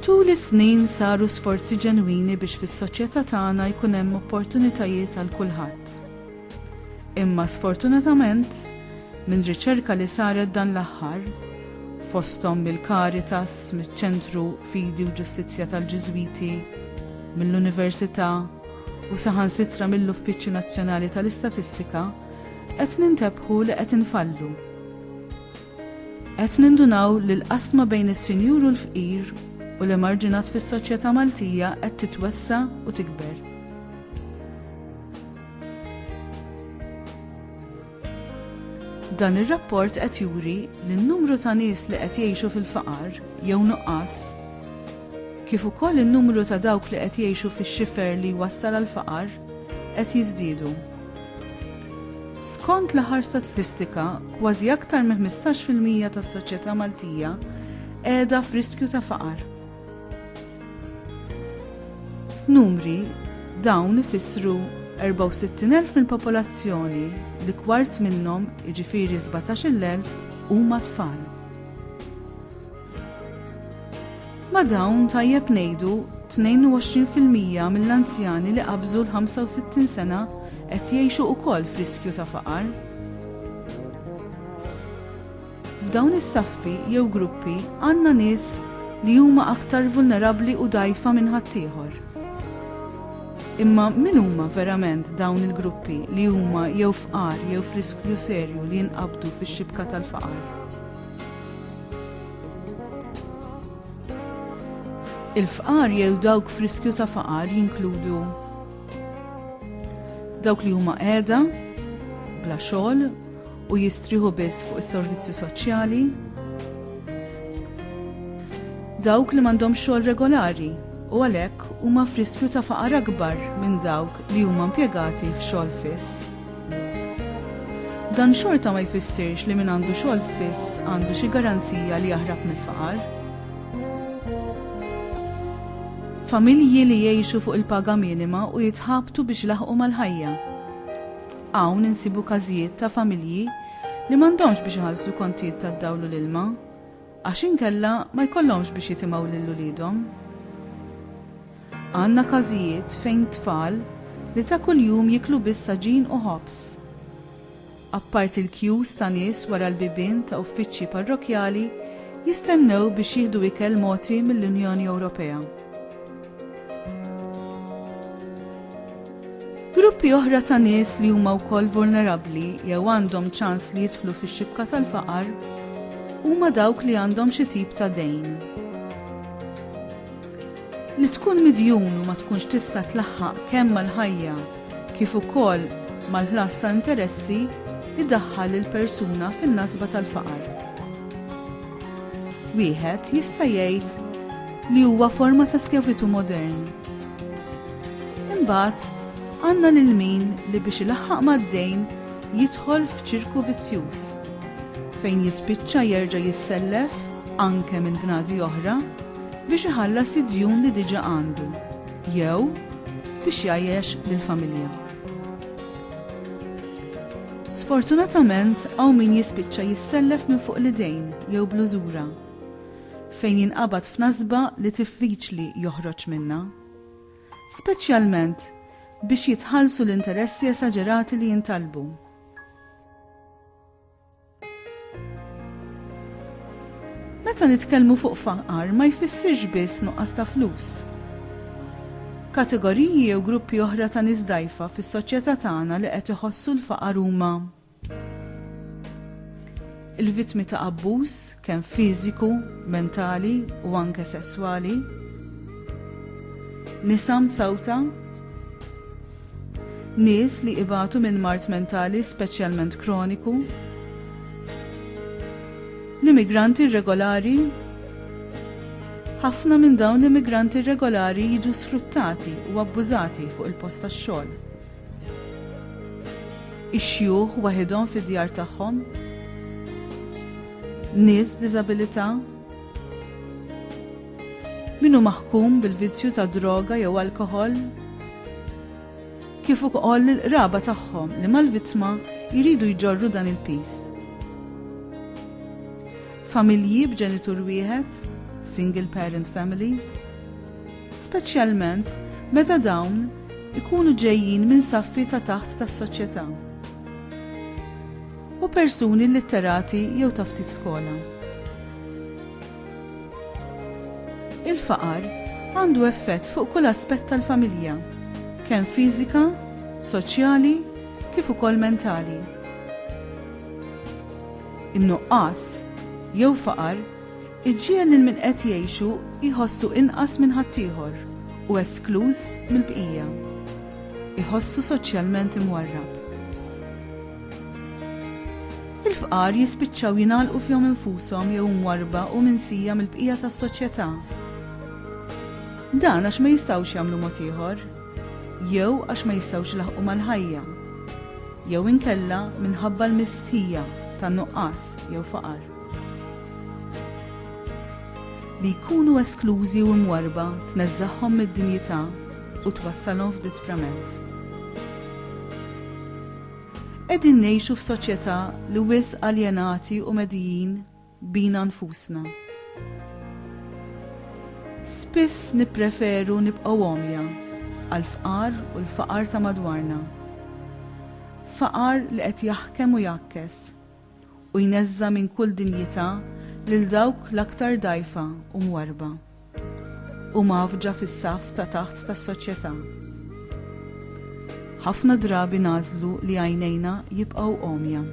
Tul is-snin saru sforzi ġenwini biex fis-soċjetà tagħna jkun hemm opportunitajiet għal kulħadd. Imma sfortunatament, minn riċerka li saret dan l-aħħar, fosthom mill-Caritas, mill-Ċentru Fidi u Ġustizzja tal-Ġiżwiti, mill-Università u saħansitra mill-Uffiċċju Nazzjonali tal-Istatistika, qed nintebħu li qed infallu. Qed nindunaw li l-qasma bejn is-sinjur u l-fqir u l-emarġinat fis-soċjetà Maltija qed titwessa u tikber. Dan ir-rapport qed juri li n-numru ta' nies li qed jgħixu fil-faqar jew nuqqas, kif ukoll in-numru ta' dawk li qed jgħixu fix-xifer li jwassal għal faqar qed jiżdiedu. Skont l-aħħar statistika, kważi aktar minn 15% tas-soċjetà Maltija qiegħda f'riskju ta' faqar. F'numri, dawn ifissru 64,000 mill-popolazzjoni li kwart minnhom, jiġifieri 17,000, huma tfal. Ma dawn tajjeb ngħidu 22% mill-anzjani li qabżu l-65 sena qed jgħixu wkoll f'riskju ta' faqar. F'dawn is-saffi jew gruppi għandna nies li huma aktar vulnerabbli u dgħajfa minn ħaddieħor. Imma min huma verament dawn il-gruppi li huma jew fqar jew f'riskju serju li jinqabdu fix-xibka tal-faqar? Il-fqar jew dawk f'riskju ta' faqar jinkludu dawk li huma qiegħda, bla xogħol u jistrieħu biss fuq is-servizzi soċjali, dawk li m'għandhomx xogħol regolari u għalhekk huma f'riskju ta' faqar akbar minn dawk li huma impjegati f'xogħol fiss. Dan xorta ma jfissirx li min għandu xogħol fiss għandu xi garanzija li jaħrab mill-faqar. Familji li jgħixu fuq il-paga minima u jitħabtu biex laħqu mal-ħajja. Hawn insibu każijiet ta' familji li m'għandhomx biex iħallsu kontijiet tad-dawl u l-ilma, għax inkella ma jkollhomx biex jitimgħu lil uliedhom. Għandna każijiet fejn tfal li ta' kuljum jiklu biss saġin u ħobs. Appart il-kjuż ta' nies wara l-bibien ta' uffiċċji parrokjali jistennew biex jieħdu ikel mogħti mill-Unjoni Ewropea. Gruppi oħra ta' nies li huma wkoll vulnerabbli jew għandhom ċans li jidħlu fix-xibka tal-faqar huma dawk li għandhom xi tip ta' dejn. Li tkun midjun u ma tkunx tista' tlaħħaq kemm mal-ħajja kif ukoll mal-ħlas ta' interessi idaħħal il-persuna fin-nasba tal-faqar. Wieħed jista' jgħid li huwa forma ta' skjavitu modern. Imbagħad għandna lil min li biex ilaħħaq mad-dejn jidħol f'ċirku vizzjuż fejn jispiċċa jerġa' jissellef anke minn bnadi oħra biex iħallas id-djun li diġà għandu jew biex jgħajjex lill-familja. Sfortunatament hawn min jispiċċa jissellef minn fuq l-idejn jew blużura fejn jinqabad f'nasba li diffiċli joħroġ minnha, speċjalment biex jitħallsu l-interessi esaġerati li jintalbu. Meta nitkellmu fuq faqar ma jfissirx biss nuqqas ta' flus. Kategoriji jew gruppi oħra ta' nies dgħajfa fis-soċjetà tagħna li qed iħossu l-faqar huma il-vittmi ta' abbuż kemm fiżiku, mentali u anke sesswali, nisa msawta, nies li ibatu minn mart mentali speċjalment kroniku, l-immigranti irregolari. Ħafna minn dawn l-immigranti irregolari jiġu sfruttati u abbużati fuq il-post tax-xogħol. Ix-xjuħ waħedhom fid-djar tagħhom, nies b'diżabilità, min hu maħkum bil-vizzju ta' droga jew alkoħol, kif ukoll il-qraba tagħhom li mal-vittma jridu jġorru dan il-piż. Familji b'ġenitur wieħed, single parent families, speċjalment meta dawn ikunu ġejjin minn saffi ta' taħt tas-soċjetà u persuni litterati jew ta' ftit skola. Il-faqar għandu effett fuq kull aspett tal-familja, kemm fiżika, soċjali, kif ukoll mentali. In-nuqqas jew faqar iġġiel lil min qed jgħixu jħossu inqas minn ħaddieħor u eskluż mill-bqija. Iħossu soċjalment imwarrab. Il-fqar jispiċċaw jingħalqu fihom infushom jew mwarba u minsija mill-bqija tas-soċjetà. Dan għax ma jistgħux jagħmlu mod ieħor, jew għax ma jistgħux ilaħqu mal-ħajja, jew inkella minħabba l-mistħija tan-nuqqas jew faqar. Li jkunu esklużi u mwarba tneżżaħħom mid-dinjità u twassalhom f'disprament. Qegħdin ngħixu f'soċjetà li wisq aljenati u medijin bina nfusna. Spiss nippreferu nibqgħu għomja għall-fqar u l-faqar ta' madwarna. Faqar li qed jaħkem u jakkes u jneżża minn kull dinjità lil dawk l-aktar dgħajfa u mwarba u mafġa fis-saf ta' taħt tas-soċjetà. Ħafna drabi nażlu li għajnejna jibqgħu għomja.